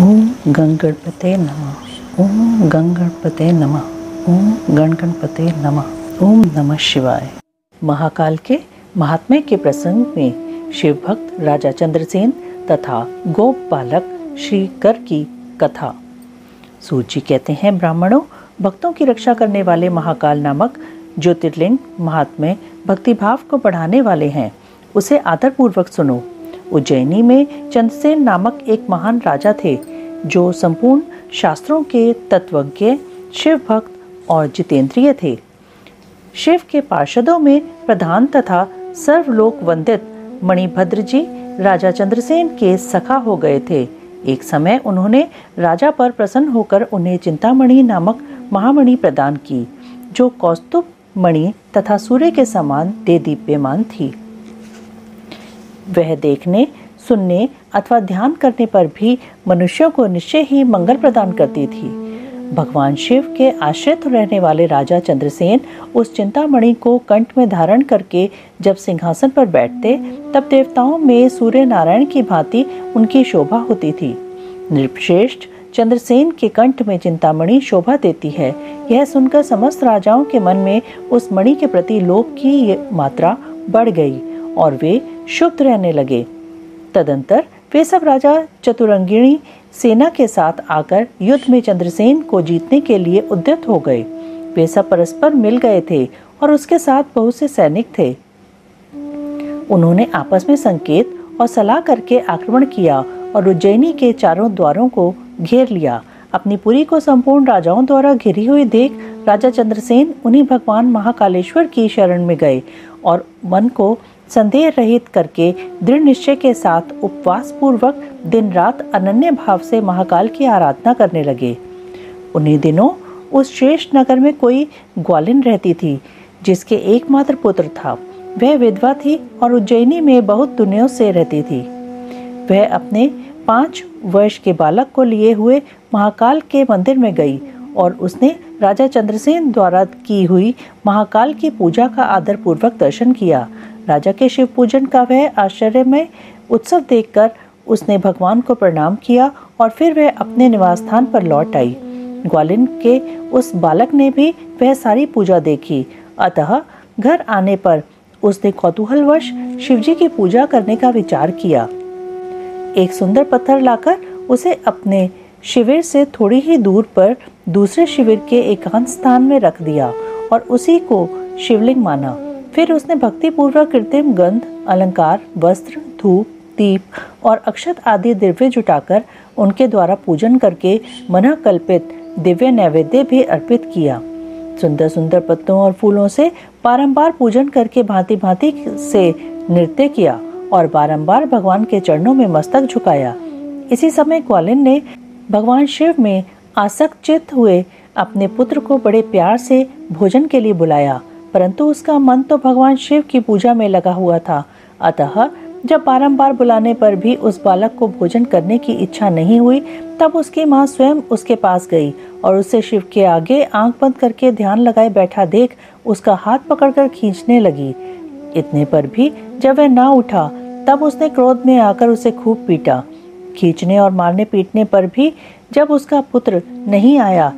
ओम गणगणपते नमः। ओम गणगणपते नमः। ओम गणगणपते नमः। ओम नमः शिवाय। महाकाल के महात्म्य के प्रसंग में शिव भक्त राजा चंद्रसेन तथा गोप बालक श्री कर की कथा। सूत जी कहते हैं, ब्राह्मणों, भक्तों की रक्षा करने वाले महाकाल नामक ज्योतिर्लिंग महात्म्य भक्तिभाव को बढ़ाने वाले हैं। उसे आदर पूर्वक सुनो। उज्जैनी में चंद्रसेन नामक एक महान राजा थे, जो संपूर्ण शास्त्रों के तत्वज्ञ, शिव भक्त और जितेंद्रिय थे। शिव के पार्षदों में प्रधान तथा सर्वलोक वंदित मणिभद्र जी राजा चंद्रसेन के सखा हो गए थे। एक समय उन्होंने राजा पर प्रसन्न होकर उन्हें चिंतामणि नामक महामणि प्रदान की, जो कौस्तुभ मणि तथा सूर्य के समान देदीप्यमान थी। वह देखने, सुनने अथवा ध्यान करने पर भी मनुष्यों को निश्चय ही मंगल प्रदान करती थी। भगवान शिव के आश्रित रहने वाले राजा चंद्रसेन उस चिंतामणि को कंठ में धारण करके जब सिंहासन पर बैठते, तब देवताओं में सूर्य नारायण की भांति उनकी शोभा होती थी। नृपश्रेष्ठ चंद्रसेन के कंठ में चिंतामणि शोभा देती है, यह सुनकर समस्त राजाओं के मन में उस मणि के प्रति लोभ की मात्रा बढ़ गई और वे क्षुब्ध रहने लगे। तदंतर वे सब राजा चतुरंगिणी सेना के साथ आकर युद्ध में चंद्रसेन को जीतने के लिए उद्यत हो गए। वे सब परस्पर मिल गए थे और उसके साथ बहुत से सैनिक थे। उन्होंने आपस में संकेत और सलाह करके आक्रमण किया और उज्जैनी के चारों द्वारों को घेर लिया। अपनी पुरी को संपूर्ण राजाओं द्वारा घिरी हुई देख राजा चंद्रसेन उन्हीं भगवान महाकालेश्वर की शरण में गए और मन को संदेह रहित करके दृढ़ निश्चय के साथ उपवास पूर्वक दिन रात अनन्य भाव से महाकाल की आराधना करने लगे। उन्हीं दिनों उस श्रेष्ठ नगर में कोई ग्वालिन रहती थी, जिसके एकमात्र पुत्र था। वह विधवा थी और उज्जैनी में बहुत दुनियों से रहती थी। वह अपने 5 वर्ष के बालक को लिए हुए महाकाल के मंदिर में गई और उसने राजा चंद्रसेन द्वारा की हुई महाकाल की पूजा का आदर पूर्वक दर्शन किया। राजा के शिव पूजन का वह आश्चर्यमय उत्सव देखकर उसने भगवान को प्रणाम किया और फिर वह अपने निवास स्थान पर लौट आई। ग्वालिन के उस बालक ने भी वह सारी पूजा देखी, अतः घर आने पर उसने कौतूहलवश शिवजी की पूजा करने का विचार किया। एक सुंदर पत्थर लाकर उसे अपने शिविर से थोड़ी ही दूर पर दूसरे शिविर के एकांत स्थान में रख दिया और उसी को शिवलिंग माना। फिर उसने भक्ति पूर्वक कृत्रिम गंध, अलंकार, वस्त्र, धूप, दीप और अक्षत आदि द्रव्य जुटाकर उनके द्वारा पूजन करके मन कल्पित दिव्य नैवेद्य भी अर्पित किया। सुंदर सुंदर पत्तों और फूलों से बारंबार पूजन करके भांति भांति से नृत्य किया और बारंबार भगवान के चरणों में मस्तक झुकाया। इसी समय ग्वालिन ने भगवान शिव में आसक्त चित्त हुए अपने पुत्र को बड़े प्यार से भोजन के लिए बुलाया, परंतु उसका मन तो भगवान शिव की पूजा में लगा हुआ था। अतः जब बारंबार बुलाने पर भी उस बालक को भोजन करने की इच्छा नहीं हुई, तब उसकी माँ स्वयं उसके पास गई और उसे शिव के आगे आंख बंद करके ध्यान लगाए बैठा देख उसका हाथ पकड़कर खींचने लगी। इतने पर भी जब वह ना उठा, तब उसने क्रोध में आकर उसे खूब पीटा। खींचने और मारने पीटने पर भी जब उसका पुत्र नहीं आया,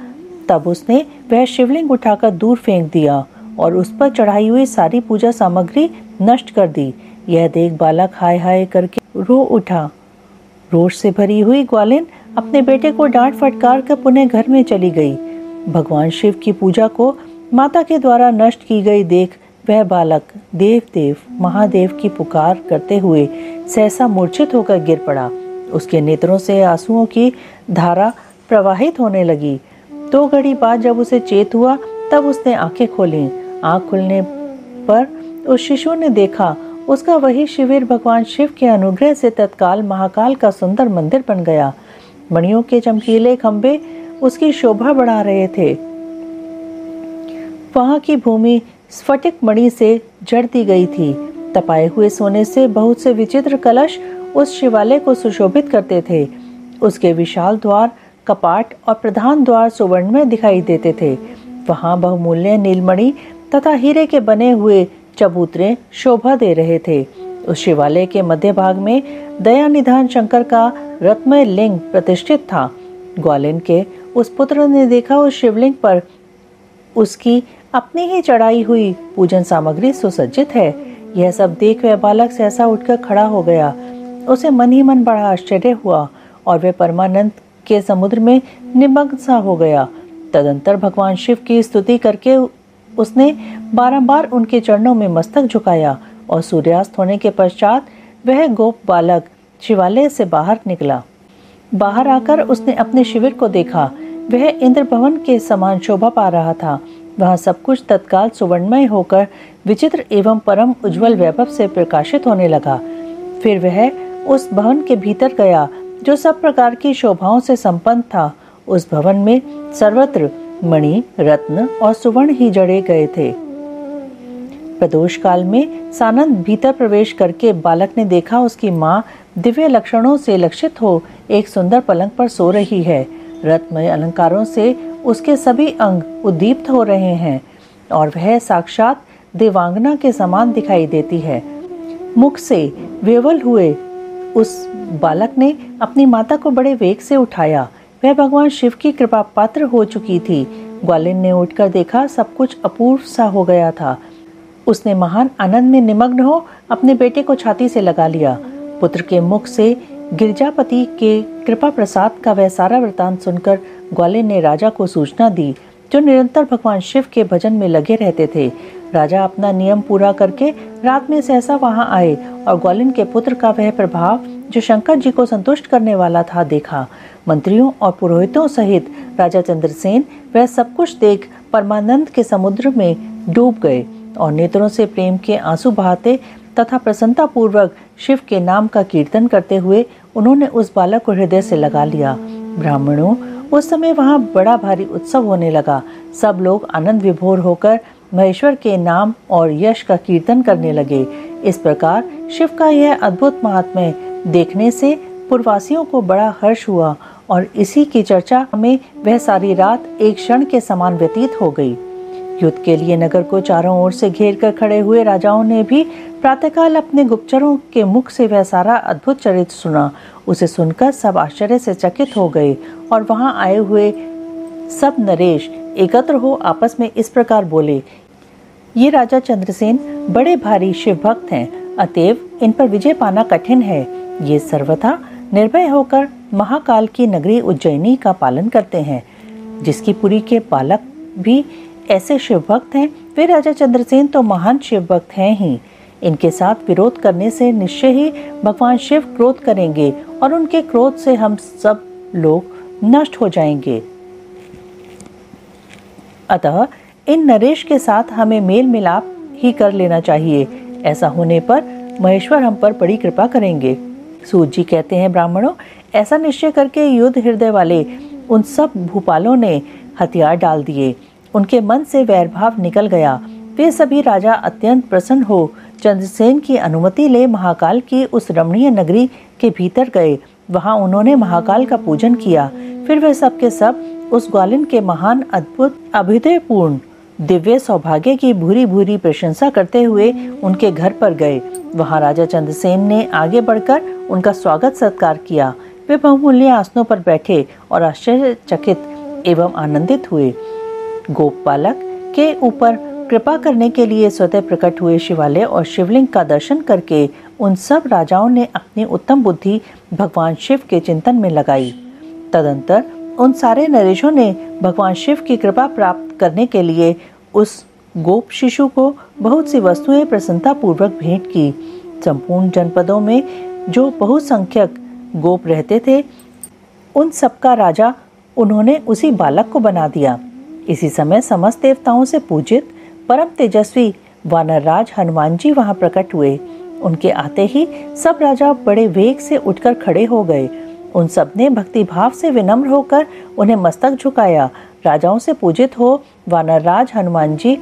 तब उसने वह शिवलिंग उठाकर दूर फेंक दिया और उस पर चढ़ाई हुई सारी पूजा सामग्री नष्ट कर दी। यह देख बालक हाय हाय करके रो उठा। रोष से भरी हुई ग्वालिन अपने बेटे को डांट फटकार कर पुनः घर में चली गई। भगवान शिव की पूजा को माता के द्वारा नष्ट की गई देख वह बालक देव देव महादेव की पुकार करते हुए सहसा मूर्छित होकर गिर पड़ा। उसके नेत्रों से आंसुओं की धारा प्रवाहित होने लगी। 2 घड़ी बाद जब उसे चेत हुआ, तब उसने आंखें खोली। आंख खुलने पर उस शिशु ने देखा, उसका वही शिविर भगवान शिव के अनुग्रह से तत्काल महाकाल का सुंदर मंदिर बन गया। मणियों के चमकीले खंभे उसकी शोभा बढ़ा रहे थे। वहां की भूमि स्फटिक मणि से जड़ दी गई थी। तपाए हुए सोने से बहुत से विचित्र कलश उस शिवालय को सुशोभित करते थे। उसके विशाल द्वार, कपाट और प्रधान द्वार सुवर्ण में दिखाई देते थे। वहां बहुमूल्य नीलमणि तथा हीरे के बने हुए चबूतरे शोभा दे रहे थे। उस शिवालय के मध्य भाग में दया निधान शंकर का रत्नमय लिंग प्रतिष्ठित था। ग्वालिन के उस पुत्र ने देखा उस शिवलिंग पर उसकी अपनी ही चढ़ाई हुई पूजन सामग्री सुसज्जित है। यह सब देख वह बालक सहसा उठकर खड़ा हो गया। उसे मन ही मन बड़ा आश्चर्य हुआ और वह परमानंद के समुद्र में निमग्न सा हो गया। तदंतर भगवान शिव की स्तुति करके उसने बारंबार उनके चरणों में मस्तक झुकाया और सूर्यास्त होने के पश्चात वह गोप बालक शिवालय से बाहर निकला। बाहर आकर उसने अपने शिविर को देखा। वह इंद्र भवन के समान शोभा पा रहा था। वहाँ सब कुछ तत्काल सुवर्णमय होकर विचित्र एवं परम उज्जवल वैभव से प्रकाशित होने लगा। फिर वह उस भवन के भीतर गया जो सब प्रकार की शोभाओं से संपन्न था। उस भवन में सर्वत्र मणि, रत्न और सुवर्ण ही जड़े गए थे। प्रदोष काल में सानंद भीतर प्रवेश करके बालक ने देखा उसकी माँ दिव्य लक्षणों से लक्षित हो एक सुंदर पलंग पर सो रही है। रत्नमय अलंकारों से उसके सभी अंग उद्दीप्त हो रहे हैं और वह साक्षात देवांगना के समान दिखाई देती है। मुख से विह्वल हुए उस बालक ने अपनी माता को बड़े वेग से उठाया। वह भगवान शिव की कृपा पात्र हो चुकी थी। ग्वालिन ने उठकर देखा, सब कुछ अपूर्व सा हो गया था। उसने महान आनंद में निमग्न हो अपने बेटे को छाती से लगा लिया। पुत्र के मुख से गिरजापति के कृपा प्रसाद का वह सारा वृतांत सुनकर ग्वालिन ने राजा को सूचना दी, जो निरंतर भगवान शिव के भजन में लगे रहते थे। राजा अपना नियम पूरा करके रात में सहसा वहां आए और ग्वालिन के पुत्र का वह प्रभाव जो शंकर जी को संतुष्ट करने वाला था देखा। मंत्रियों और पुरोहितों सहित राजा चंद्रसेन वह सब कुछ देख परमानंद के समुद्र में डूब गए और नेत्रों से प्रेम के आंसू बहाते तथा प्रसन्नता पूर्वक शिव के नाम का कीर्तन करते हुए उन्होंने उस बालक को हृदय से लगा लिया। ब्राह्मणों, उस समय वहां बड़ा भारी उत्सव होने लगा। सब लोग आनंद विभोर होकर महेश्वर के नाम और यश का कीर्तन करने लगे। इस प्रकार शिव का यह अद्भुत महात्म्य देखने से पूर्ववासियों को बड़ा हर्ष हुआ और इसी की चर्चा में वह सारी रात एक क्षण के समान व्यतीत हो गई। युद्ध के लिए नगर को चारों ओर से घेर कर खड़े हुए राजाओं ने भी प्रातःकाल अपने गुप्तचरों के मुख से वह सारा अद्भुत चरित्र सुना। उसे सुनकर सब आश्चर्य से चकित हो गए और वहां आए हुए सब नरेश एकत्र हो आपस में इस प्रकार बोले, ये राजा चंद्रसेन बड़े भारी शिव भक्त हैं, अतएव इन पर विजय पाना कठिन है। ये सर्वथा निर्भय होकर महाकाल की नगरी उज्जैनी का पालन करते हैं, जिसकी पुरी के बालक भी ऐसे शिव भक्त हैं। वे राजा चंद्रसेन तो महान शिव भक्त हैं ही। इनके साथ विरोध करने से निश्चय ही भगवान शिव क्रोध करेंगे और उनके क्रोध से हम सब लोग नष्ट हो जाएंगे। अतः इन नरेश के साथ हमें मेल मिलाप ही कर लेना चाहिए। ऐसा होने पर महेश्वर हम पर बड़ी कृपा करेंगे। सूत जी कहते हैं, ब्राह्मणों, ऐसा निश्चय करके युद्ध हृदय वाले उन सब भूपालों ने हथियार डाल दिए। उनके मन से वैरभाव निकल गया। वे सभी राजा अत्यंत प्रसन्न हो चंद्रसेन की अनुमति ले महाकाल की उस रमणीय नगरी के भीतर गए। वहां उन्होंने महाकाल का पूजन किया। फिर वे सब के सब उस ग्वालिन के महान, अद्भुत, अभ्युदयपूर्ण दिव्य सौभाग्य की भूरी भूरी प्रशंसा करते हुए उनके घर पर गए। वहां राजा चंद्रसेन ने आगे बढ़कर उनका स्वागत सत्कार किया। वे बहुमूल्य आसनों पर बैठे और आश्चर्यचकित एवं आनंदित हुए। गोप बालक के ऊपर कृपा करने के लिए स्वतः प्रकट हुए शिवालय और शिवलिंग का दर्शन करके उन सब राजाओं ने अपनी उत्तम बुद्धि भगवान शिव के चिंतन में लगाई। तदंतर उन सारे नरेशों ने भगवान शिव की कृपा प्राप्त करने के लिए उस गोप शिशु को बहुत सी वस्तुएं प्रसन्नता पूर्वक भेंट की। संपूर्ण जनपदों में जो बहुसंख्यक गोप रहते थे, उन सबका राजा उन्होंने उसी बालक को बना दिया। इसी समय समस्त देवताओं से पूजित परम तेजस्वी वानरराज हनुमान जी वहां प्रकट हुए। उनके आते ही सब राजा बड़े वेग से उठकर खड़े हो गए। उन सब ने भक्ति भाव से विनम्र होकर उन्हें मस्तक झुकाया। राजाओं से पूजित हो वानरराज हनुमान जी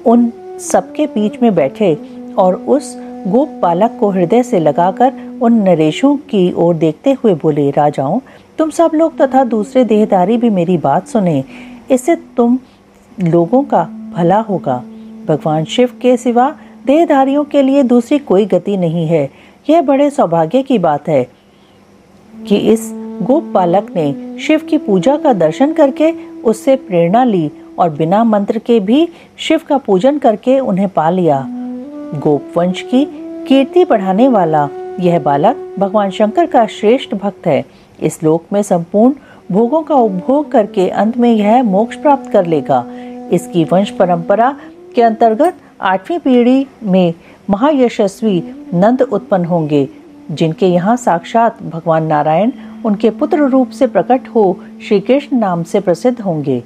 उन सबके बीच में बैठे और उस गोप बालक को हृदय से लगाकर उन नरेशों की ओर देखते हुए बोले, राजाओं, तुम सब लोग तथा दूसरे देहधारी भी मेरी बात सुने। इससे तुम लोगों का भला होगा। भगवान शिव के सिवा देहधारियों के लिए दूसरी कोई गति नहीं है। यह बड़े सौभाग्य की बात है कि इस गोप बालक ने शिव की पूजा का दर्शन करके उससे प्रेरणा ली और बिना मंत्र के भी शिव का पूजन करके उन्हें पा लिया। गोप वंश की कीर्ति बढ़ाने वाला यह बालक भगवान शंकर का श्रेष्ठ भक्त है। इस लोक में संपूर्ण भोगों का उपभोग करके अंत में यह मोक्ष प्राप्त कर लेगा। इसकी वंश परंपरा के अंतर्गत 8वीं पीढ़ी में महायशस्वी नंद उत्पन्न होंगे, जिनके यहाँ साक्षात भगवान नारायण उनके पुत्र रूप से प्रकट हो श्री कृष्ण नाम से प्रसिद्ध होंगे।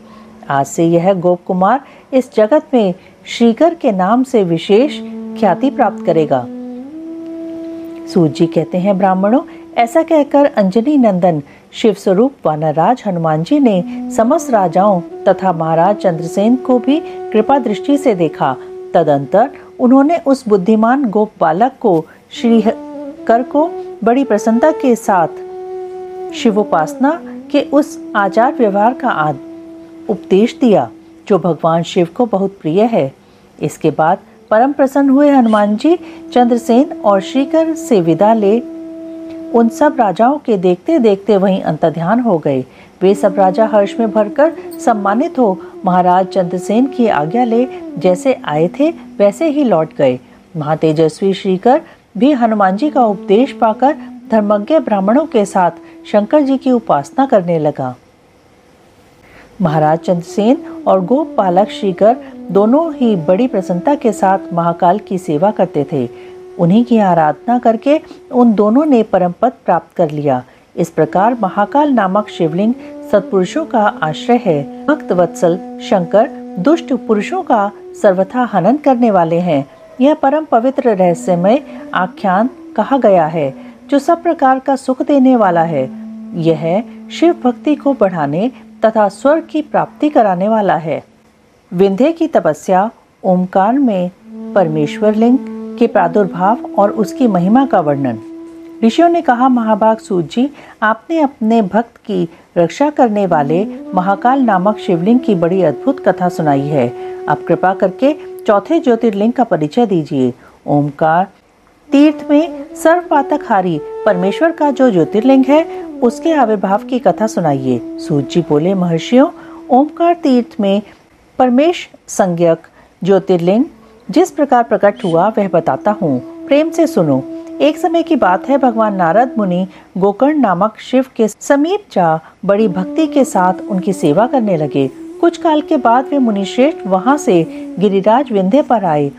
आज से यह गोप कुमार इस जगत में श्रीकर के नाम से विशेष ख्याति प्राप्त करेगा। सूत जी कहते हैं, ब्राह्मणों, ऐसा कहकर अंजनी नंदन शिव स्वरूप वानरराज हनुमान जी ने समस्त राजाओं तथा महाराज चंद्रसेन को भी कृपा दृष्टि से देखा। तदंतर उन्होंने उस बुद्धिमान गोप बालक को श्रीकर को बड़ी प्रसन्नता के साथ शिवोपासना के उस आचार व्यवहार का उपदेश दिया जो भगवान शिव को बहुत प्रिय है। इसके बाद परम प्रसन्न हुए हनुमान जी चंद्रसेन और श्रीकर से विदा ले उन सब राजाओं के देखते देखते वहीं अंतर्ध्यान हो गए। वे सब राजा हर्ष में भरकर सम्मानित हो महाराज चंद्रसेन की आज्ञा ले जैसे आए थे वैसे ही लौट गए। महातेजस्वी श्रीकर भी हनुमान जी का उपदेश पाकर धर्मज्ञ ब्राह्मणों के साथ शंकर जी की उपासना करने लगा। महाराज चंद्रसेन और गोप बालक श्रीकर दोनों ही बड़ी प्रसन्नता के साथ महाकाल की सेवा करते थे। उन्हीं की आराधना करके उन दोनों ने परम पद प्राप्त कर लिया। इस प्रकार महाकाल नामक शिवलिंग सत्पुरुषों का आश्रय है। भक्त वत्सल शंकर दुष्ट पुरुषों का सर्वथा हनन करने वाले हैं। यह परम पवित्र रहस्यमय आख्यान कहा गया है जो सब प्रकार का सुख देने वाला है। यह शिव भक्ति को बढ़ाने तथा स्वर्ग की प्राप्ति कराने वाला है। विंध्य की तपस्या ओमकार में परमेश्वर लिंग के प्रादुर्भाव और उसकी महिमा का वर्णन। ऋषियों ने कहा, महाभाग सूत जी, आपने अपने भक्त की रक्षा करने वाले महाकाल नामक शिवलिंग की बड़ी अद्भुत कथा सुनाई है। अब कृपा करके चौथे ज्योतिर्लिंग का परिचय दीजिए। ओमकार तीर्थ में सर्वपातकहारी परमेश्वर का जो ज्योतिर्लिंग है उसके आविर्भाव की कथा सुनाइए। सूत जी बोले, महर्षियों, ओमकार तीर्थ में परमेश संज्ञक ज्योतिर्लिंग जिस प्रकार प्रकट हुआ वह बताता हूँ, प्रेम से सुनो। एक समय की बात है, भगवान नारद मुनि गोकर्ण नामक शिव के समीप जा बड़ी भक्ति के साथ उनकी सेवा करने लगे। कुछ काल के बाद वे मुनिश्रेष्ठ वहां से गिरिराज विंध्य पर आए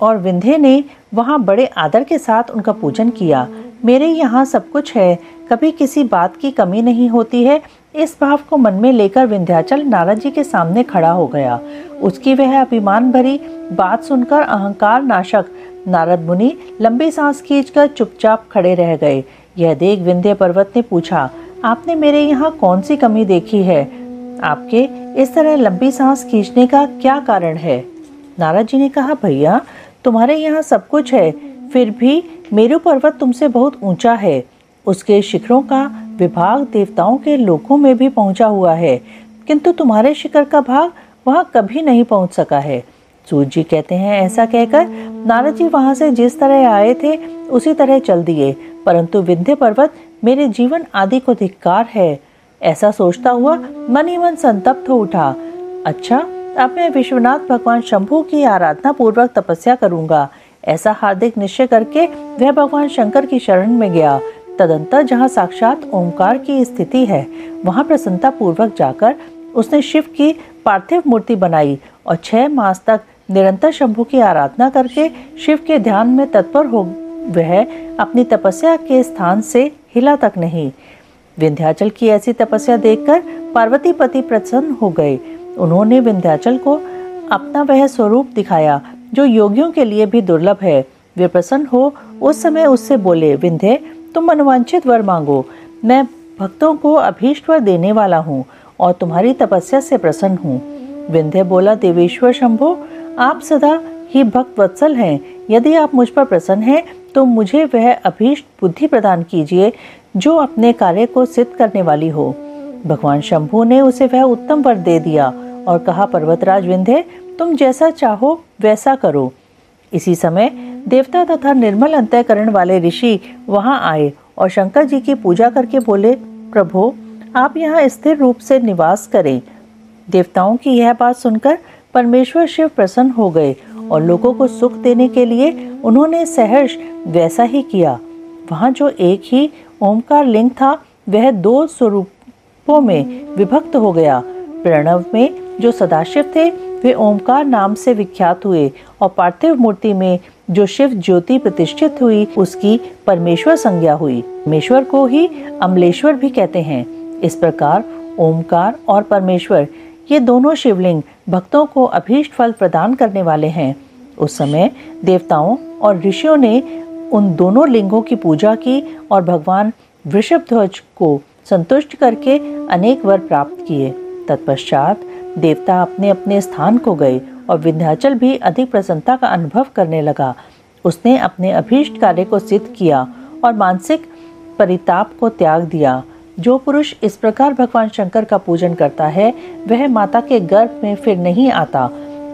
और विंध्य ने वहां बड़े आदर के साथ उनका पूजन किया। मेरे यहाँ सब कुछ है, कभी किसी बात की कमी नहीं होती है। इस भाव को मन में लेकर विंध्याचल नारद जी के सामने खड़ा हो गया। उसकी वह अभिमान भरी बात सुनकर अहंकार नाशक नारद मुनि लंबी सांस खींचकर चुपचाप खड़े रह गए। यह देख विंध्य पर्वत ने पूछा, आपने मेरे यहाँ कौन सी कमी देखी है? आपके इस तरह लंबी सांस खींचने का क्या कारण है? नारद जी ने कहा, भैया तुम्हारे यहाँ सब कुछ है, फिर भी मेरु पर्वत तुमसे बहुत ऊंचा है। उसके शिखरों का विभाग देवताओं के लोकों में भी पहुंचा हुआ है, किंतु तुम्हारे शिखर का भाग वहां कभी नहीं पहुंच सका है। सूत जी कहते हैं, ऐसा कहकर नारद जी वहां से जिस तरह आए थे उसी तरह चल दिए, परंतु विंध्य पर्वत मेरे जीवन आदि को धिक्कार है। ऐसा सोचता हुआ मन ही मन संतप्त हो उठा। अच्छा, अब मैं विश्वनाथ भगवान शंभू की आराधना पूर्वक तपस्या करूंगा। ऐसा हार्दिक निश्चय करके वह भगवान शंकर की शरण में गया। तदंतर जहाँ साक्षात ओंकार की स्थिति है वहाँ प्रसन्नता पूर्वक जाकर उसने शिव की पार्थिव मूर्ति बनाई और 6 मास तक निरंतर शंभू की आराधना करके शिव के ध्यान में तत्पर हो वह अपनी तपस्या के स्थान से हिला तक नहीं। विंध्याचल की ऐसी तपस्या देखकर पार्वती पति प्रसन्न हो गए। उन्होंने विंध्याचल को अपना वह स्वरूप दिखाया जो योगियों के लिए भी दुर्लभ है। वे प्रसन्न हो उस समय उससे बोले, विंध्य तुम मनोवांछित वर मांगो, मैं भक्तों को अभीष्ट वर देने वाला हूँ और तुम्हारी तपस्या से प्रसन्न हूँ। विंध्य बोला, देवेश्वर शंभो, आप सदा ही भक्त वत्सल हैं। यदि आप मुझ पर प्रसन्न हैं तो मुझे वह अभीष्ट बुद्धि प्रदान कीजिए जो अपने कार्य को सिद्ध करने वाली हो। भगवान शंभू ने उसे वह उत्तम वर दे दिया और कहा, पर्वतराज विंध्य तुम जैसा चाहो वैसा करो। इसी समय देवता तथा निर्मल अंतःकरण वाले ऋषि वहां आए और शंकर जी की पूजा करके बोले, प्रभु आप यहाँ स्थिर रूप से निवास करें। देवताओं की यह बात सुनकर परमेश्वर शिव प्रसन्न हो गए और लोगों को सुख देने के लिए उन्होंने सहर्ष वैसा ही किया। वहाँ जो एक ही ओमकार लिंग था वह 2 स्वरूपों में विभक्त हो गया। प्रणव में जो सदाशिव थे वे ओमकार नाम से विख्यात हुए और पार्थिव मूर्ति में जो शिव ज्योति प्रतिष्ठित हुई उसकी परमेश्वर संज्ञा हुई। परमेश्वर को ही अमलेश्वर भी कहते हैं। इस प्रकार ओमकार और परमेश्वर ये दोनों शिवलिंग भक्तों को अभीष्ट फल प्रदान करने वाले हैं। उस समय देवताओं और ऋषियों ने उन दोनों लिंगों की पूजा की और भगवान वृषभध्वज को संतुष्ट करके अनेक वर प्राप्त किए। तत्पश्चात देवता अपने अपने स्थान को गए और विंध्याचल भी अधिक प्रसन्नता का अनुभव करने लगा। उसने अपने अभीष्ट कार्य को सिद्ध किया और मानसिक परिताप को त्याग दिया। जो पुरुष इस प्रकार भगवान शंकर का पूजन करता है वह माता के गर्भ में फिर नहीं आता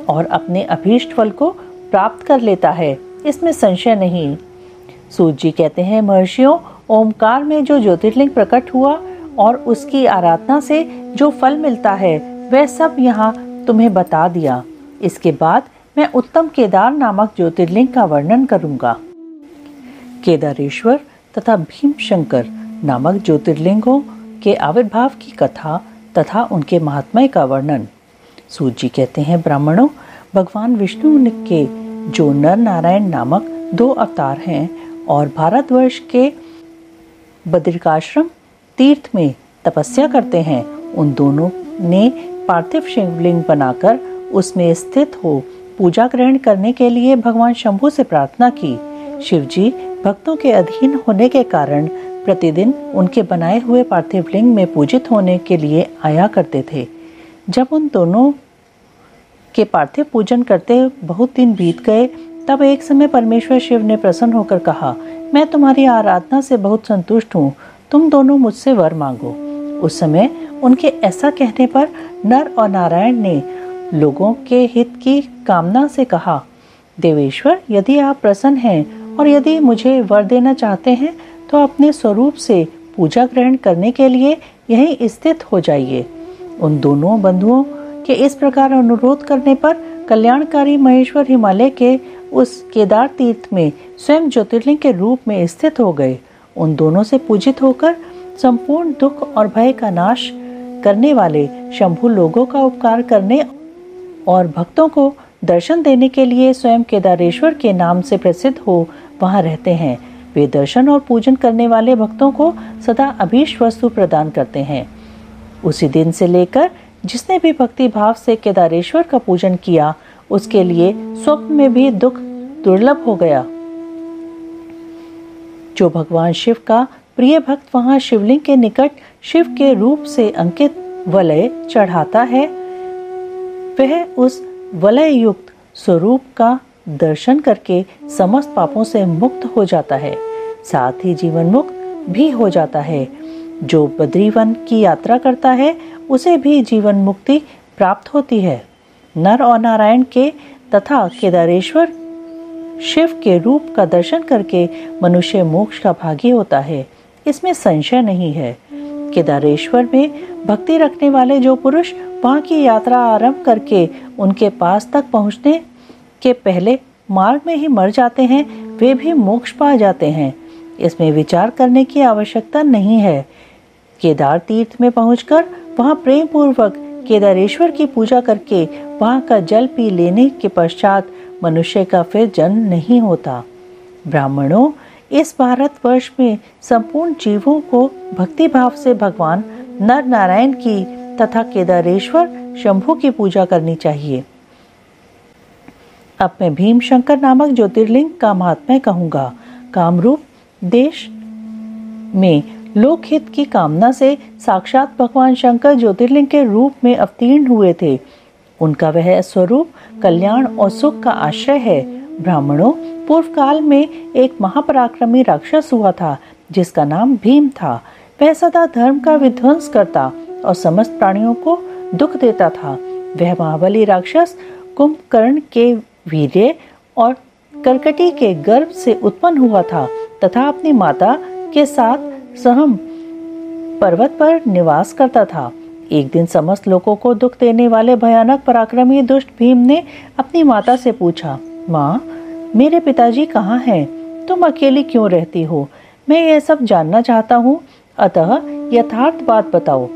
और अपने अभीष्ट फल को प्राप्त कर लेता है, इसमें संशय नहीं। सूत जी कहते हैं, महर्षियों, ओमकार में जो ज्योतिर्लिंग प्रकट हुआ और उसकी आराधना से जो फल मिलता है वह सब यहाँ तुम्हें बता दिया। इसके बाद मैं उत्तम केदार नामक ज्योतिर्लिंग का वर्णन करूंगा। केदारेश्वर तथा भीमशंकर नामक ज्योतिर्लिंगों के आविर्भाव की कथा तथा उनके महात्म्य का वर्णन। सूत जी कहते हैं, ब्राह्मणों, भगवान विष्णु के जो नर नारायण नामक 2 अवतार हैं और भारतवर्ष के बद्रिकाश्रम तीर्थ में तपस्या करते हैं, उन दोनों ने पार्थिव शिवलिंग बनाकर उसमें स्थित हो पूजा ग्रहण करने के लिए भगवान शंभु से प्रार्थना की। शिवजी भक्तों के अधीन होने के कारण प्रतिदिन उनके बनाए हुए पार्थिव लिंग में पूजित होने के लिए आया करते थे। जब उन दोनों के पार्थिव पूजन करते बहुत दिन बीत गए, तब एक समय परमेश्वर शिव ने प्रसन्न होकर कहा, मैं तुम्हारी आराधना से बहुत संतुष्ट हूँ, तुम दोनों मुझसे वर मांगो। उस समय उनके ऐसा कहने पर नर और नारायण ने लोगों के हित की कामना से कहा, देवेश्वर, यदि आप प्रसन्न हैं और यदि मुझे वर देना चाहते हैं तो अपने स्वरूप से पूजा ग्रहण करने के लिए यहीं स्थित हो जाइए। उन दोनों बंधुओं के इस प्रकार अनुरोध करने पर कल्याणकारी महेश्वर हिमालय के उस केदार तीर्थ में स्वयं ज्योतिर्लिंग के रूप में स्थित हो गए। उन दोनों से पूजित होकर संपूर्ण दुख और भय का नाश करने वाले शंभु लोगों का उपकार करने और भक्तों को दर्शन देने के लिए स्वयं केदारेश्वर के नाम से प्रसिद्ध हो वहां रहते हैं। वे दर्शन और पूजन करने वाले भक्तों को सदा अभीष्ट वस्तु प्रदान करते हैं। उसी दिन से लेकर जिसने भी भक्ति भाव से केदारेश्वर का पूजन किया उसके लिए स्वप्न में भी दुख दुर्लभ हो गया। जो भगवान शिव का प्रिय भक्त वहां शिवलिंग के निकट शिव के रूप से अंकित वलय चढ़ाता है, वह उस वलय युक्त स्वरूप का दर्शन करके समस्त पापों से मुक्त हो जाता है, साथ ही जीवन मुक्त भी हो जाता है। जो बद्रीवन की यात्रा करता है उसे भी जीवन मुक्ति प्राप्त होती है। नर और नारायण के तथा केदारेश्वर शिव के रूप का दर्शन करके मनुष्य मोक्ष का भागी होता है, इसमें संशय नहीं है। केदारेश्वर में भक्ति रखने वाले जो पुरुष वहां की यात्रा आरंभ करके उनके पास तक पहुंचने के पहले मार्ग में ही मर जाते हैं, वे भी मोक्ष पा जाते हैं। इसमें विचार करने की आवश्यकता नहीं है। केदार तीर्थ में पहुंचकर वहां प्रेम पूर्वक केदारेश्वर की पूजा करके वहां का जल पी लेने के पश्चात मनुष्य का फिर जन्म नहीं होता। ब्राह्मणों, इस भारतवर्ष में संपूर्ण जीवों को भक्ति भाव से भगवान नर नारायण की तथा केदारेश्वर शंभु की पूजा करनी चाहिए। अब मैं भीमशंकर नामक ज्योतिर्लिंग का महात्म्य कहूँगा। कामरूप देश में लोकहित की कामना से साक्षात भगवान शंकर ज्योतिर्लिंग के रूप में अवतीर्ण हुए थे। उनका वह स्वरूप कल्याण और सुख का आश्रय है। ब्राह्मणों, पूर्व काल में एक महापराक्रमी राक्षस हुआ था जिसका नाम भीम था। वह सदा धर्म का विध्वंस करता और समस्त प्राणियों को दुख देता था। वह महाबली राक्षस कुंभकर्ण के वीर्य और करकटी के गर्भ से उत्पन्न हुआ था तथा अपनी माता के साथ सहम पर्वत पर निवास करता था। एक दिन समस्त लोगों को दुख देने वाले भयानक पराक्रमी दुष्ट भीम ने अपनी माता से पूछा, माँ, मेरे पिताजी कहाँ हैं? तुम अकेली क्यों रहती हो? मैं यह सब जानना चाहता हूँ, अतः यथार्थ बात बताओ।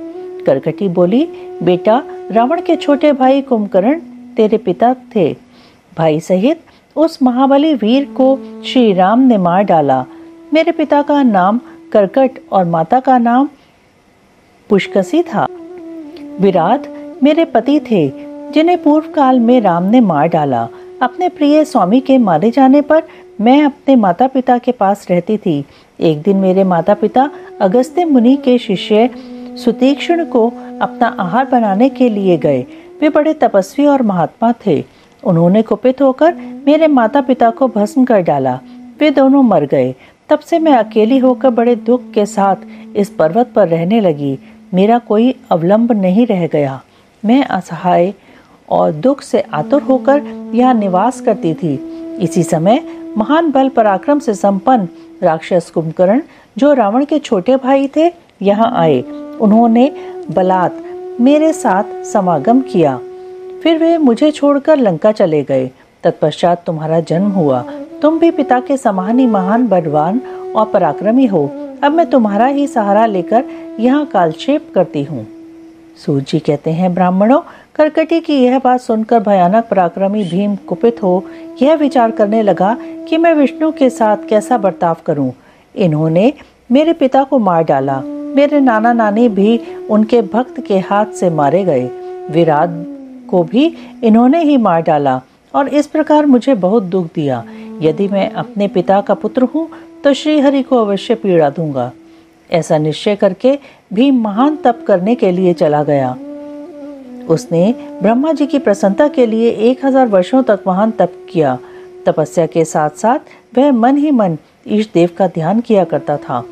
करकटी बोली, बेटा, रावण के छोटे भाई कुंभकर्ण तेरे पिता थे। भाई सहित उस महाबली वीर को श्री राम ने मार डाला। मेरे पिता का नाम करकट और माता का नाम पुष्कसी था। विराट मेरे पति थे, जिन्हें पूर्व काल में राम ने मार डाला। अपने प्रिय स्वामी के मारे जाने पर मैं अपने माता पिता के पास रहती थी। एक दिन मेरे माता पिता अगस्त्य मुनि के शिष्य सुतीक्ष्ण को अपना आहार बनाने के लिए गए। वे बड़े तपस्वी और महात्मा थे। उन्होंने कुपित होकर मेरे माता पिता को भस्म कर डाला। वे दोनों मर गए। तब से मैं अकेली होकर बड़े दुख के साथ इस पर्वत पर रहने लगी। मेरा कोई अवलंब नहीं रह गया। मैं असहाय और दुख से आतुर होकर यहाँ निवास करती थी। इसी समय महान बल पराक्रम से संपन्न राक्षस कुंभकर्ण, जो रावण के छोटे भाई थे, यहाँ आए। उन्होंने बलात् मेरे साथ समागम किया। फिर वे मुझे छोड़कर लंका चले गए। तत्पश्चात तुम्हारा जन्म हुआ। तुम भी पिता के समान ही महान बलवान और पराक्रमी हो। अब मैं तुम्हारा ही सहारा लेकर यहाँ कालक्षेप करती हूँ। सूत जी कहते हैं, ब्राह्मणों, करकटी की यह बात सुनकर भयानक पराक्रमी भीम कुपित हो यह विचार करने लगा कि मैं विष्णु के साथ कैसा बर्ताव करूं। इन्होंने मेरे पिता को मार डाला। मेरे नाना नानी भी उनके भक्त के हाथ से मारे गए। विराट को भी इन्होंने ही मार डाला और इस प्रकार मुझे बहुत दुख दिया। यदि मैं अपने पिता का पुत्र हूँ तो श्री हरि को अवश्य पीड़ा दूंगा। ऐसा निश्चय करके भीम महान तप करने के लिए चला गया। उसने ब्रह्मा जी की प्रसन्नता के लिए 1000 वर्षों तक महान तप किया। तपस्या के साथ साथ वह मन ही मन ईश देव का ध्यान किया करता था।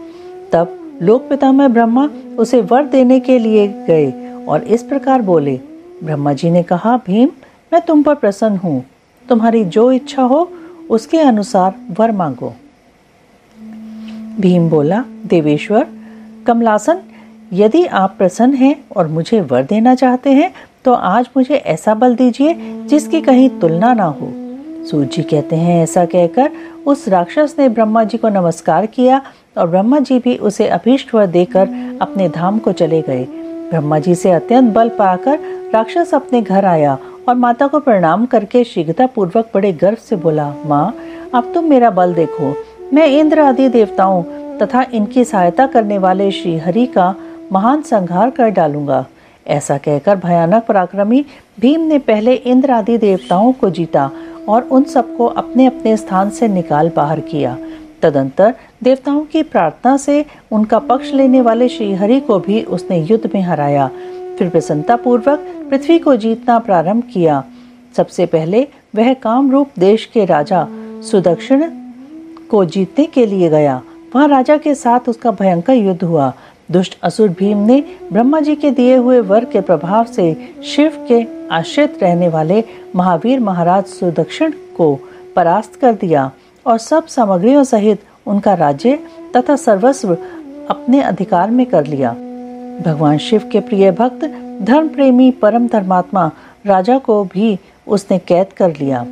तब लोक पितामह ब्रह्मा उसे वर देने के लिए गए और इस प्रकार बोले, ब्रह्मा जी ने कहा, भीम, मैं तुम पर प्रसन्न हूँ। तुम्हारी जो इच्छा हो उसके अनुसार वर मांगो। भीम बोला, देवेश्वर कमलासन, यदि आप प्रसन्न हैं और मुझे वर देना चाहते हैं तो आज मुझे ऐसा बल दीजिए जिसकी कहीं तुलना ना हो। सूत जी कहते हैं, ऐसा कहकर उस राक्षस ने ब्रह्मा जी को नमस्कार किया और ब्रह्मा जी भी उसे अभीष्ट वर देकर अपने धाम को चले गए। ब्रह्मा जी से अत्यंत बल पाकर राक्षस अपने घर आया और माता को प्रणाम करके शीघ्रता पूर्वक बड़े गर्व से बोला, माँ, अब तुम मेरा बल देखो। मैं इंद्र आदि देवताओं तथा इनकी सहायता करने वाले श्री हरि का महान संहार कर डालूंगा। ऐसा कहकर भयानक पराक्रमी भीम ने पहले इंद्र आदि देवताओं को जीता और उन सबको अपने अपने स्थान से निकाल बाहर किया। तदंतर देवताओं की प्रार्थना से उनका पक्ष लेने वाले श्री हरि को भी उसने युद्ध में हराया। फिर प्रसन्नता पूर्वक पृथ्वी को जीतना प्रारंभ किया। सबसे पहले वह कामरूप देश के राजा सुदक्षिण को जीतने के लिए गया। वहां राजा के साथ उसका भयंकर युद्ध हुआ। दुष्ट असुर भीम ने ब्रह्मा जी के दिए हुए वर के प्रभाव से शिव के आश्रित रहने वाले महावीर महाराज सुदक्षिण को परास्त कर दिया और सब सामग्रियों सहित उनका राज्य तथा सर्वस्व अपने अधिकार में कर लिया। भगवान शिव के प्रिय भक्त धर्म प्रेमी परम धर्मात्मा राजा को भी उसने कैद कर लिया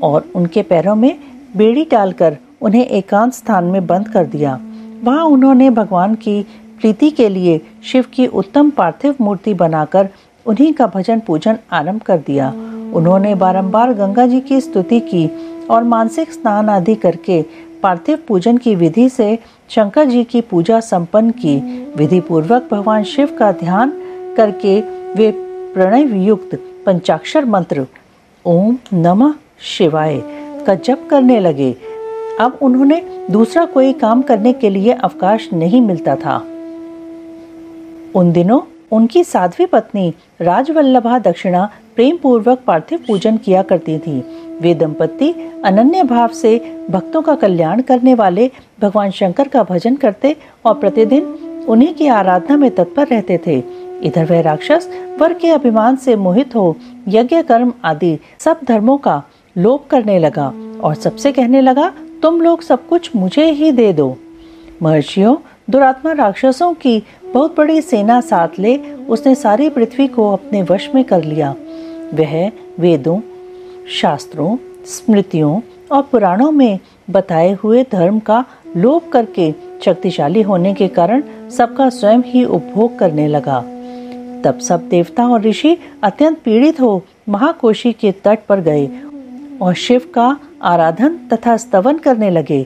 और उनके पैरों में बेड़ी डालकर उन्हें एकांत स्थान में बंद कर दिया। वहां उन्होंने भगवान की प्रीति के लिए शिव की उत्तम पार्थिव मूर्ति बनाकर उन्हीं का भजन पूजन आरंभ कर दिया। उन्होंने बारंबार गंगा जी की स्तुति की और मानसिक स्नान आदि करके पार्थिव पूजन की विधि से शंकर जी की पूजा संपन्न की। विधि पूर्वक भगवान शिव का ध्यान करके वे प्रणय युक्त पंचाक्षर मंत्र ओम नमः शिवाय का जप करने लगे। अब उन्होंने दूसरा कोई काम करने के लिए अवकाश नहीं मिलता था। उन दिनों उनकी साध्वी पत्नी राजवल्लभा दक्षिणा प्रेम पूर्वक पार्थिव पूजन किया करती थी। वे दंपति अनन्य भाव से भक्तों का कल्याण करने वाले भगवान शंकर का भजन करते और प्रतिदिन उन्हीं की आराधना में तत्पर रहते थे। इधर वह राक्षस वर के अभिमान से मोहित हो यज्ञ कर्म आदि सब धर्मों का लोप करने लगा और सबसे कहने लगा, तुम लोग सब कुछ मुझे ही दे दो। महर्षियों, दुरात्मा राक्षसों की बहुत बड़ी सेना साथ ले उसने सारी पृथ्वी को अपने वश में कर लिया। वह वेदों, शास्त्रों, स्मृतियों और पुराणों में बताए हुए धर्म का लोप करके शक्तिशाली होने के कारण सबका स्वयं ही उपभोग करने लगा। तब सब देवता और ऋषि अत्यंत पीड़ित हो महाकोशी के तट पर गए और शिव का आराधन तथा स्तवन करने लगे।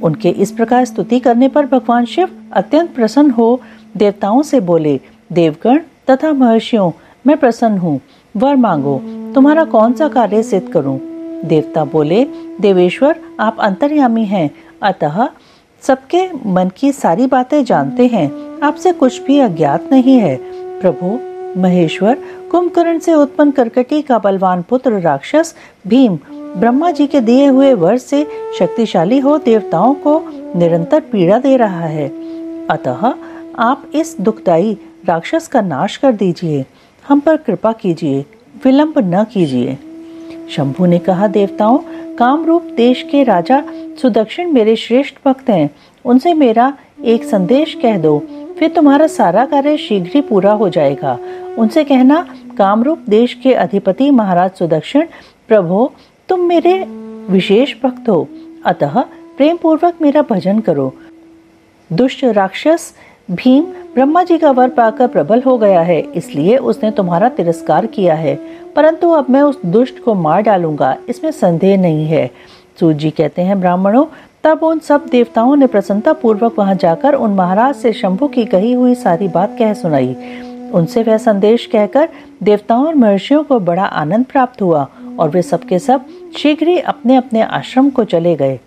उनके इस प्रकार स्तुति करने पर भगवान शिव अत्यंत प्रसन्न हो देवताओं से बोले, देवगण तथा महर्षियों, मैं प्रसन्न हूँ, वर मांगो, तुम्हारा कौन सा कार्य सिद्ध करूं? देवता बोले, देवेश्वर, आप अंतर्यामी हैं, अतः सबके मन की सारी बातें जानते हैं, आपसे कुछ भी अज्ञात नहीं है। प्रभु महेश्वर, कुंभकर्ण से उत्पन्न कर्कटी का बलवान पुत्र राक्षस भीम ब्रह्मा जी के दिए हुए वर से शक्तिशाली हो देवताओं को निरंतर पीड़ा दे रहा है, अतः आप इस दुखदायी राक्षस का नाश कर दीजिए, हम पर कृपा कीजिए, विलंब न कीजिए। शंभु ने कहा, देवताओं, कामरूप देश के राजा सुदक्षिण मेरे श्रेष्ठ भक्त हैं, उनसे मेरा एक संदेश कह दो, फिर तुम्हारा सारा कार्य शीघ्र ही पूरा हो जाएगा। उनसे कहना, कामरूप देश के अधिपति महाराज सुदक्षिण, प्रभु तुम मेरे विशेष भक्त हो, अतः प्रेम पूर्वक मेरा भजन करो। दुष्ट राक्षस भीम ब्रह्मा जी का वर पाकर प्रबल हो गया है, इसलिए उसने तुम्हारा तिरस्कार किया है, परंतु अब मैं उस दुष्ट को मार डालूंगा, इसमें संदेह नहीं है। सूत जी कहते हैं, ब्राह्मणों, तब उन सब देवताओं ने प्रसन्नता पूर्वक वहां जाकर उन महाराज से शंभु की कही हुई सारी बात कह सुनाई। उनसे वह संदेश कहकर देवताओं और महर्षियों को बड़ा आनंद प्राप्त हुआ और वे सबके सब शीघ्र ही अपने अपने आश्रम को चले गए।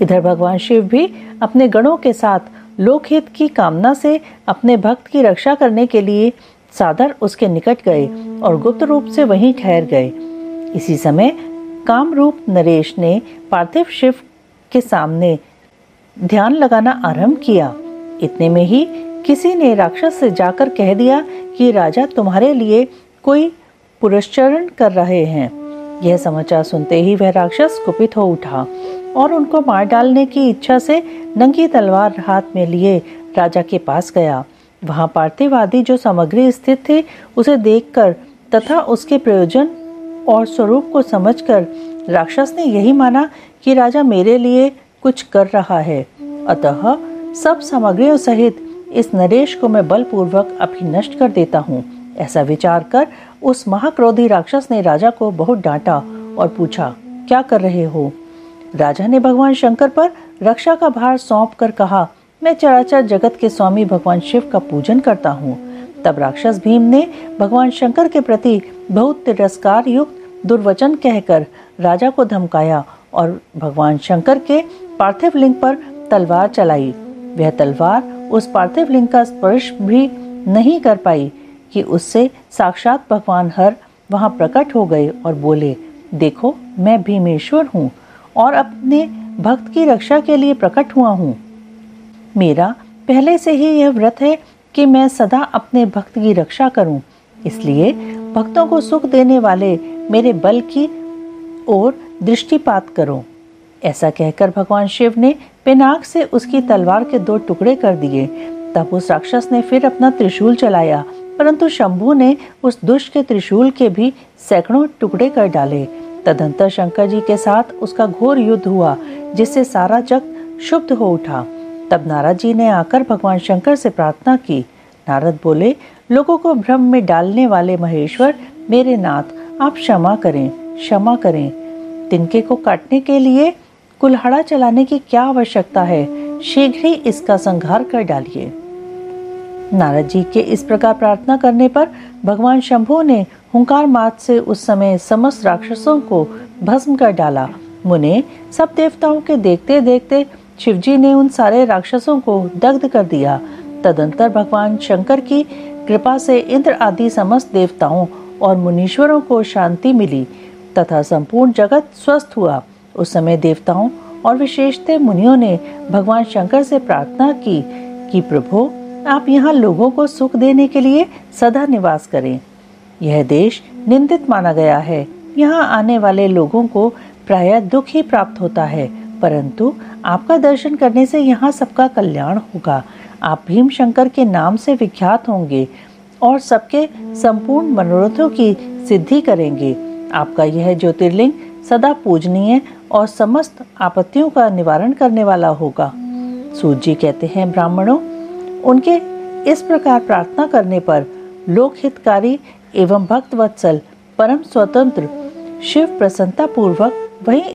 इधर भगवान शिव भी अपने गणों के साथ लोकहित की कामना से अपने भक्त की रक्षा करने के लिए सादर उसके निकट गए और गुप्त रूप से वहीं ठहर गए। इसी समय कामरूप नरेश ने पार्थिव शिव के सामने ध्यान लगाना आरंभ किया। इतने में ही किसी ने राक्षस से जाकर कह दिया कि राजा तुम्हारे लिए कोई पुरस्चरण कर रहे हैं। यह समाचार सुनते ही वह राक्षस कुपित हो उठा और उनको मार डालने की इच्छा से नंगी तलवार हाथ में लिए राजा के पास गया। वहां पार्थिव आदि जो सामग्री स्थित थी उसे देखकर तथा उसके प्रयोजन और स्वरूप को समझकर राक्षस ने यही माना कि राजा मेरे लिए कुछ कर रहा है, अतः सब सामग्रियों सहित इस नरेश को मैं बलपूर्वक अभी नष्ट कर देता हूँ। ऐसा विचार कर उस महाक्रोधी राक्षस ने राजा को बहुत डांटा और पूछा, क्या कर रहे हो? राजा ने भगवान शंकर पर रक्षा का भार सौंप कर कहा, मैं चराचर जगत के स्वामी भगवान शिव का पूजन करता हूँ। तब राक्षस भीम ने भगवान शंकर के प्रति बहुत तिरस्कार युक्त दुर्वचन कहकर राजा को धमकाया और भगवान शंकर के पार्थिव लिंग पर तलवार चलाई। वह तलवार उस पार्थिव लिंग का स्पर्श भी नहीं कर पाई कि उससे साक्षात भगवान हर वहां प्रकट हो गए और बोले, देखो मैं भीमेश्वर हूँ और अपने भक्त की रक्षा के लिए प्रकट हुआ हूँ। मेरा पहले से ही यह व्रत है कि मैं सदा अपने भक्त की रक्षा करूं, इसलिए भक्तों को सुख देने वाले मेरे बल की ओर दृष्टिपात करो। ऐसा कहकर भगवान शिव ने पिनाक से उसकी तलवार के 2 टुकड़े कर दिए। तब उस राक्षस ने फिर अपना त्रिशूल चलाया, परंतु शंभु ने उस दुष्ट के त्रिशूल के भी सैकड़ों टुकड़े कर डाले। तदंतर शंकर जी के साथ उसका घोर युद्ध हुआ, जिससे सारा जग क्षुब्ध हो उठा। तब नारद जी ने आकर भगवान शंकर से प्रार्थना की। नारद बोले, लोगों को भ्रम में डालने वाले महेश्वर, मेरे नाथ, आप क्षमा करें, क्षमा करें। तिनके को काटने के लिए कुल्हाड़ा चलाने की क्या आवश्यकता है? शीघ्र ही इसका संहार कर डालिए। नारद जी के इस प्रकार प्रार्थना करने पर भगवान शंभु ने हुंकार मात से उस समय समस्त राक्षसों को भस्म कर डाला। मुने, सब देवताओं के देखते देखते शिवजी ने उन सारे राक्षसों को दग्ध कर दिया। तदंतर भगवान शंकर की कृपा से इंद्र आदि समस्त देवताओं और मुनीश्वरों को शांति मिली तथा संपूर्ण जगत स्वस्थ हुआ। उस समय देवताओं और विशेषतः मुनियों ने भगवान शंकर से प्रार्थना की कि प्रभु, आप यहाँ लोगों को सुख देने के लिए सदा निवास करें। यह देश निंदित माना गया है, यहाँ आने वाले लोगों को प्रायः दुख ही प्राप्त होता है, परंतु आपका दर्शन करने से यहाँ सबका कल्याण होगा। आप भीम शंकर के नाम से विख्यात होंगे और सबके संपूर्ण मनोरथों की सिद्धि करेंगे। आपका यह ज्योतिर्लिंग सदा पूजनीय और समस्त आपत्तियों का निवारण करने वाला होगा। सूत जी कहते हैं, ब्राह्मणों, उनके इस प्रकार प्रार्थना करने पर लोकहितकारी एवं भक्तवत्सल परम स्वतंत्र शिव प्रसन्नता पूर्वक वही